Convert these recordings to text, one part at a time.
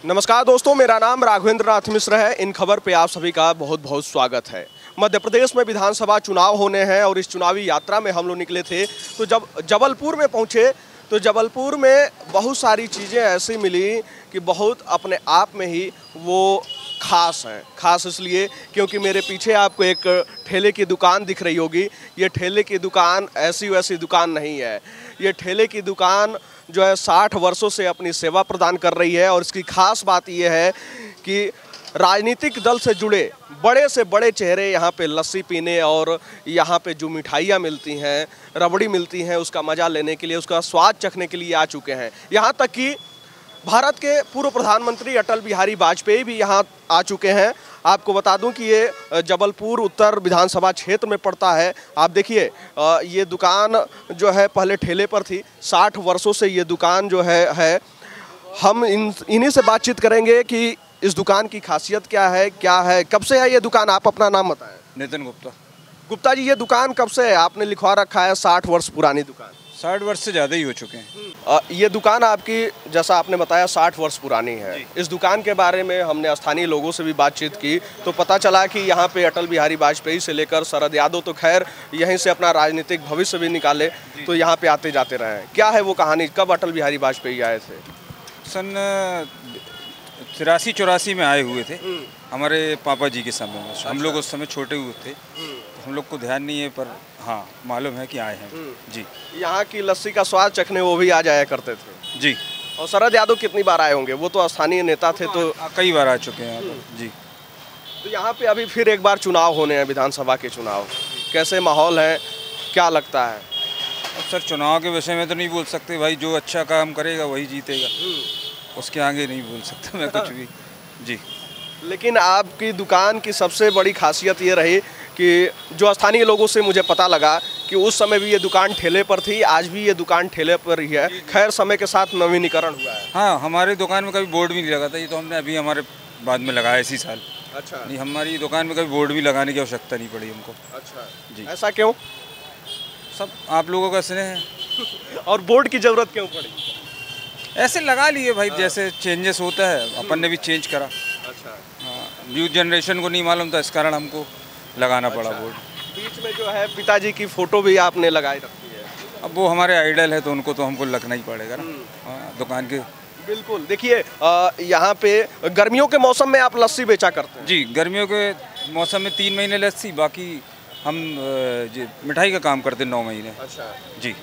नमस्कार दोस्तों, मेरा नाम राघवेंद्र नाथ मिश्र है। इन खबर पे आप सभी का बहुत बहुत स्वागत है। मध्य प्रदेश में विधानसभा चुनाव होने हैं और इस चुनावी यात्रा में हम लोग निकले थे तो जब जबलपुर में पहुंचे तो जबलपुर में बहुत सारी चीज़ें ऐसी मिली कि बहुत अपने आप में ही वो खास हैं। खास इसलिए क्योंकि मेरे पीछे आपको एक ठेले की दुकान दिख रही होगी। ये ठेले की दुकान ऐसी वैसी दुकान नहीं है। ये ठेले की दुकान जो है 60 वर्षों से अपनी सेवा प्रदान कर रही है और इसकी खास बात यह है कि राजनीतिक दल से जुड़े बड़े से बड़े चेहरे यहाँ पे लस्सी पीने और यहाँ पे जो मिठाइयाँ मिलती हैं, रबड़ी मिलती हैं, उसका मज़ा लेने के लिए, उसका स्वाद चखने के लिए आ चुके हैं। यहाँ तक कि भारत के पूर्व प्रधानमंत्री अटल बिहारी वाजपेयी भी यहाँ आ चुके हैं। आपको बता दूं कि ये जबलपुर उत्तर विधानसभा क्षेत्र में पड़ता है। आप देखिए ये दुकान जो है पहले ठेले पर थी। 60 वर्षों से ये दुकान जो है हम इन्हीं से बातचीत करेंगे कि इस दुकान की खासियत क्या है, कब से है ये दुकान। आप अपना नाम बताएं। नितिन गुप्ता। गुप्ता जी, ये दुकान कब से है? आपने लिखवा रखा है 60 वर्ष पुरानी दुकान। 60 वर्ष से ज़्यादा ही हो चुके हैं। ये दुकान आपकी, जैसा आपने बताया, 60 वर्ष पुरानी है। इस दुकान के बारे में हमने स्थानीय लोगों से भी बातचीत की तो पता चला कि यहाँ पे अटल बिहारी वाजपेयी से लेकर शरद यादव तो खैर यहीं से अपना राजनीतिक भविष्य भी निकाले तो यहाँ पे आते जाते रहे हैं। क्या है वो कहानी, कब अटल बिहारी वाजपेयी आए थे? सन 83-84 में आए हुए थे हमारे पापा जी के समय में। हम लोग उस समय छोटे हुए थे, हम लोग को ध्यान नहीं है, पर हाँ मालूम है कि आए हैं जी। यहाँ की लस्सी का स्वाद चखने वो भी आ जाया करते थे जी। और शरद यादव कितनी बार आए होंगे? वो तो स्थानीय नेता थे तो कई बार आ चुके हैं जी। तो यहाँ पे अभी फिर एक बार चुनाव होने हैं, विधानसभा के चुनाव। कैसे माहौल है, क्या लगता है? अब सर चुनाव के विषय में तो नहीं बोल सकते भाई, जो अच्छा काम करेगा वही जीतेगा, उसके आगे नहीं बोल सकता मैं कुछ भी जी। लेकिन आपकी दुकान की सबसे बड़ी खासियत ये रही कि जो स्थानीय लोगों से मुझे पता लगा कि उस समय भी ये दुकान ठेले पर थी, आज भी ये दुकान ठेले पर ही है। खैर समय के साथ नवीनीकरण हुआ है। हाँ, हमारी दुकान में कभी बोर्ड भी नहीं लगा था, ये तो हमने अभी हमारे बाद में लगाया इसी साल। अच्छा। नहीं, हमारी दुकान में कभी बोर्ड भी लगाने की आवश्यकता नहीं पड़ी हमको। अच्छा जी। ऐसा क्यों? सब आप लोगों का स्नेह है। और बोर्ड की ज़रूरत क्यों पड़ी? ऐसे लगा लिए भाई, जैसे चेंजेस होता है अपन ने भी चेंज करा। अच्छा। हाँ, न्यू जनरेशन को नहीं मालूम था, इस कारण हमको लगाना पड़ा बोर्ड। बीच में जो है पिताजी की फोटो भी आपने लगाई रखी है। अब वो हमारे आइडल है तो उनको तो हमको लगना ही पड़ेगा ना। हाँ, दुकान के बिल्कुल। देखिए यहाँ पे गर्मियों के मौसम में आप लस्सी बेचा करते हैं? जी, गर्मियों के मौसम में 3 महीने लस्सी, बाकी हम मिठाई का काम करते हैं 9 महीने। अच्छा जी।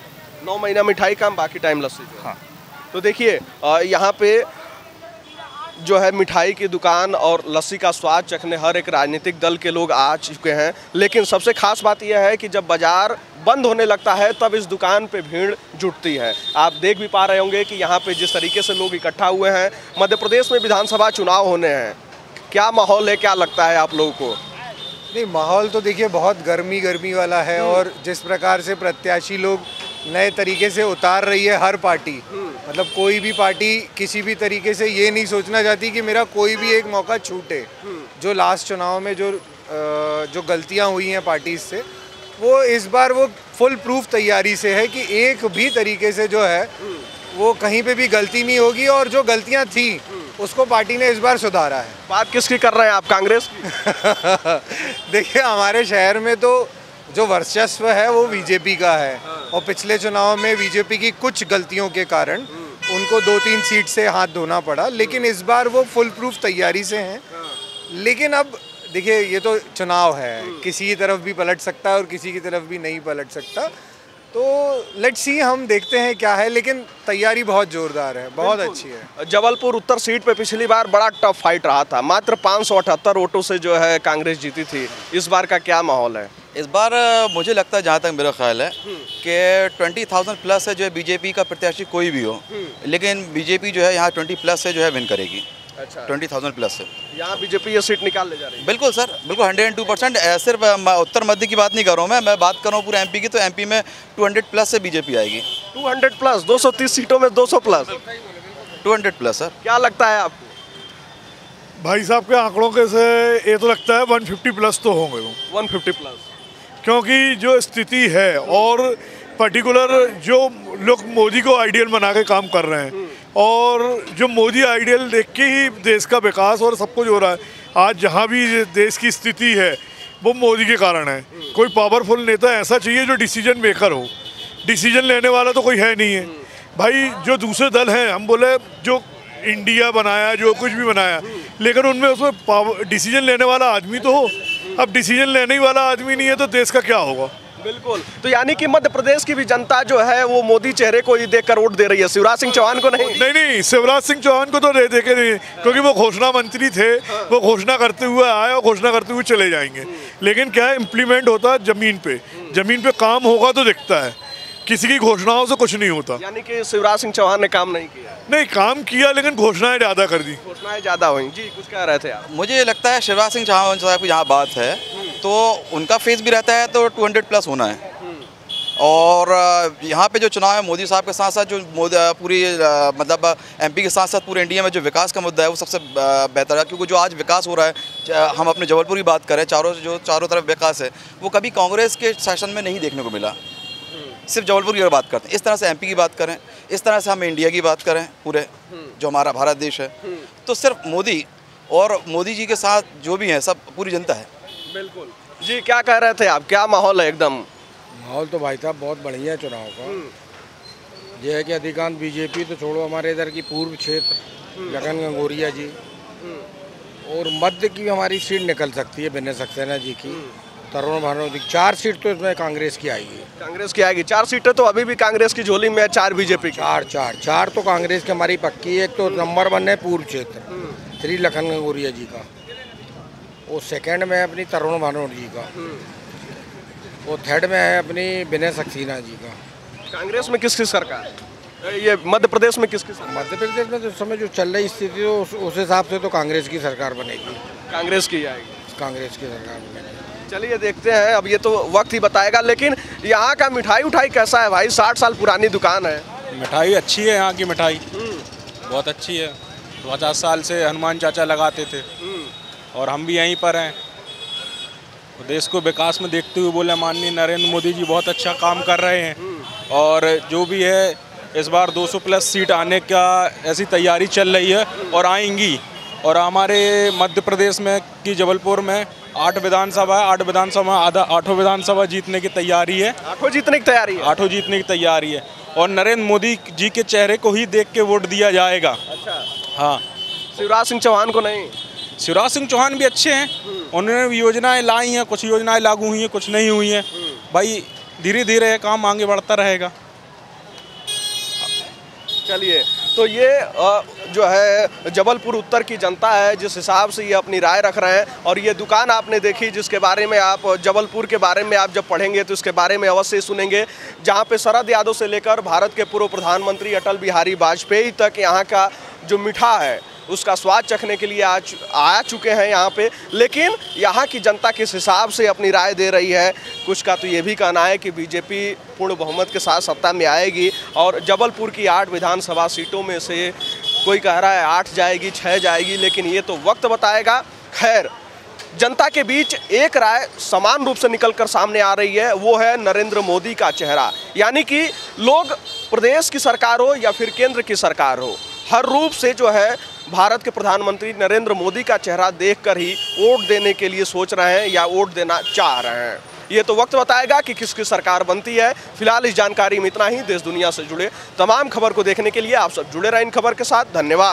9 महीना मिठाई काम, बाकी टाइम लस्सी। हाँ। तो देखिए यहाँ पे जो है मिठाई की दुकान और लस्सी का स्वाद चखने हर एक राजनीतिक दल के लोग आ चुके हैं। लेकिन सबसे खास बात यह है कि जब बाजार बंद होने लगता है तब इस दुकान पे भीड़ जुटती है। आप देख भी पा रहे होंगे कि यहाँ पे जिस तरीके से लोग इकट्ठा हुए हैं। मध्य प्रदेश में विधानसभा चुनाव होने हैं, क्या माहौल है, क्या लगता है आप लोगों को? नहीं, माहौल तो देखिए बहुत गर्मी वाला है और जिस प्रकार से प्रत्याशी लोग नए तरीके से उतार रही है हर पार्टी, मतलब कोई भी पार्टी किसी भी तरीके से ये नहीं सोचना चाहती कि मेरा कोई भी एक मौका छूटे। जो लास्ट चुनाव में जो गलतियां हुई हैं पार्टी से, वो इस बार वो फुल प्रूफ तैयारी से है कि एक भी तरीके से जो है वो कहीं पे भी गलती नहीं होगी और जो गलतियां थी उसको पार्टी ने इस बार सुधारा है। बात किसकी कर रहे हैं आप, कांग्रेस की? देखिए हमारे शहर में तो जो वर्चस्व है वो बीजेपी का है और पिछले चुनाव में बीजेपी की कुछ गलतियों के कारण उनको 2-3 सीट से हाथ धोना पड़ा, लेकिन इस बार वो फुल प्रूफ तैयारी से हैं। लेकिन अब देखिए ये तो चुनाव है, किसी की तरफ भी पलट सकता है और किसी की तरफ भी नहीं पलट सकता, तो लेट्स सी, हम देखते हैं क्या है, लेकिन तैयारी बहुत जोरदार है, बहुत अच्छी है। जबलपुर उत्तर सीट पे पिछली बार बड़ा टफ फाइट रहा था, मात्र 578 वोटों से जो है कांग्रेस जीती थी। इस बार का क्या माहौल है? इस बार मुझे लगता है, जहाँ तक मेरा ख्याल है कि 20,000 प्लस है जो है बीजेपी का प्रत्याशी कोई भी हो, लेकिन बीजेपी जो है यहाँ 20 प्लस से जो है विन करेगी। अच्छा। 20,000 प्लस से यहाँ बीजेपी ये सीट निकाल ले जा रही है। बिल्कुल सर, बिल्कुल 102%। सिर्फ उत्तर मध्य की बात नहीं कर रहा हूँ मैं बात कर रहा हूँ पूरे एमपी की, तो एमपी में 200 प्लस से बीजेपी आएगी। 200 प्लस, 230 सीटों में 200 प्लस, 200 प्लस सर। क्या लगता है आपको? भाई साहब के आंकड़ों के से ये तो लगता है 150 प्लस तो होंगे वो। 150 प्लस, क्योंकि जो स्थिति है और पर्टिकुलर जो लोग मोदी को आइडियल बना के काम कर रहे हैं, और जो मोदी आइडियल देख के ही देश का विकास और सब कुछ हो रहा है। आज जहाँ भी देश की स्थिति है वो मोदी के कारण है। कोई पावरफुल नेता ऐसा चाहिए जो डिसीजन मेकर हो, डिसीजन लेने वाला तो कोई है नहीं है भाई। जो दूसरे दल हैं, हम बोले जो इंडिया बनाया, जो कुछ भी बनाया, लेकिन उनमें उसमें डिसीजन लेने वाला आदमी तो हो। अब डिसीजन लेने ही वाला आदमी नहीं है तो देश का क्या होगा। बिल्कुल। तो यानी कि मध्य प्रदेश की भी जनता जो है वो मोदी चेहरे को ही देखकर वोट दे रही है, शिवराज सिंह चौहान को नहीं। नहीं, शिवराज सिंह चौहान को तो देखे नहीं, क्योंकि वो घोषणा मंत्री थे। वो घोषणा करते हुए आए और घोषणा करते हुए चले जाएंगे, लेकिन क्या है, इम्प्लीमेंट होता है जमीन पे काम होगा तो दिखता है, किसी की घोषणाओं से कुछ नहीं होता। यानी कि शिवराज सिंह चौहान ने काम नहीं किया। नहीं, काम किया लेकिन घोषणाएं ज्यादा कर दी। घोषणाएं ज्यादा हुई। जी, कुछ कह रहे थे आप? मुझे लगता है शिवराज सिंह चौहान साहब की जहाँ बात है तो उनका फेस भी रहता है तो 200+ होना है। और यहाँ पे जो चुनाव है मोदी साहब के साथ साथ जो पूरी मतलब MP के साथ साथ पूरे इंडिया में जो विकास का मुद्दा है वो सबसे बेहतर है। क्योंकि जो आज विकास हो रहा है, हम अपने जबलपुर की बात करें, चारों तरफ विकास है, वो कभी कांग्रेस के शासन में नहीं देखने को मिला। सिर्फ जबलपुर की बात करते हैं, इस तरह से MP की बात करें, इस तरह से हम इंडिया की बात करें, पूरे जो हमारा भारत देश है, तो सिर्फ मोदी और मोदी जी के साथ जो भी है सब पूरी जनता है। बिल्कुल। जी, क्या कह रहे थे आप? क्या माहौल है? एकदम माहौल तो भाई साहब बहुत बढ़िया है चुनाव का। ये है कि अधिकांश बीजेपी तो छोड़ो, हमारे इधर की पूर्व क्षेत्र जगन गंगोरिया जी, और मध्य की हमारी सीट निकल सकती है विनय सक्सेना जी की, तरुण भानोट जी। 4 सीट तो इसमें कांग्रेस की आएगी। कांग्रेस की आएगी 4 सीटें तो अभी भी कांग्रेस की झोली में है, 4 बीजेपी की। 4 तो कांग्रेस की हमारी पक्की है। एक तो नंबर 1 है पूर्व क्षेत्र श्री लखन गंगोरिया जी का, और सेकंड में है अपनी तरुण भानोट जी का, और थर्ड में है अपनी विनय सक्सेना जी का। कांग्रेस में किसकी सरकार? ये मध्य प्रदेश में किसकी सरकार? मध्य प्रदेश में तो इस समय जो चल रही स्थिति हो उस हिसाब से तो कांग्रेस की सरकार बनेगी। कांग्रेस की आएगी। कांग्रेस की सरकार बनेगी। चलिए देखते हैं, अब ये तो वक्त ही बताएगा। लेकिन यहाँ का मिठाई उठाई कैसा है भाई? 60 साल पुरानी दुकान है। मिठाई अच्छी है, यहाँ की मिठाई बहुत अच्छी है। 50 साल से हनुमान चाचा लगाते थे और हम भी यहीं पर हैं। देश को विकास में देखते हुए बोले माननीय नरेंद्र मोदी जी बहुत अच्छा काम कर रहे हैं, और जो भी है इस बार 200+ सीट आने का ऐसी तैयारी चल रही है और आएंगी। और हमारे मध्य प्रदेश में की जबलपुर में 8 विधानसभा है, 8 विधानसभा 8 विधानसभा जीतने की तैयारी है। 8 जीतने की तैयारी है? 8 जीतने की तैयारी है, और नरेंद्र मोदी जी के चेहरे को ही देख के वोट दिया जाएगा। अच्छा। हाँ, शिवराज सिंह चौहान को नहीं? शिवराज सिंह चौहान भी अच्छे हैं, उन्होंने भी योजनाएं लाई हैं, कुछ योजनाएं लागू हुई हैं, कुछ नहीं हुई हैं। भाई धीरे धीरे काम आगे बढ़ता रहेगा। चलिए, तो ये जो है जबलपुर उत्तर की जनता है, जिस हिसाब से ये अपनी राय रख रहे हैं। और ये दुकान आपने देखी जिसके बारे में आप जबलपुर के बारे में आप जब पढ़ेंगे तो इसके बारे में अवश्य सुनेंगे, जहाँ पे शरद यादव से लेकर भारत के पूर्व प्रधानमंत्री अटल बिहारी वाजपेयी तक यहाँ का जो मीठा है उसका स्वाद चखने के लिए आ चुके हैं यहाँ पे। लेकिन यहाँ की जनता किस हिसाब से अपनी राय दे रही है, कुछ का तो ये भी कहना है कि बीजेपी पूर्ण बहुमत के साथ सत्ता में आएगी, और जबलपुर की 8 विधानसभा सीटों में से कोई कह रहा है 8 जाएगी, 6 जाएगी, लेकिन ये तो वक्त बताएगा। खैर, जनता के बीच एक राय समान रूप से निकलकर सामने आ रही है, वो है नरेंद्र मोदी का चेहरा। यानी कि लोग प्रदेश की सरकार हो या फिर केंद्र की सरकार हो, हर रूप से जो है भारत के प्रधानमंत्री नरेंद्र मोदी का चेहरा देखकर ही वोट देने के लिए सोच रहे हैं या वोट देना चाह रहे हैं। ये तो वक्त बताएगा कि किसकी सरकार बनती है। फिलहाल इस जानकारी में इतना ही। देश दुनिया से जुड़े तमाम खबर को देखने के लिए आप सब जुड़े रहें इन खबर के साथ। धन्यवाद।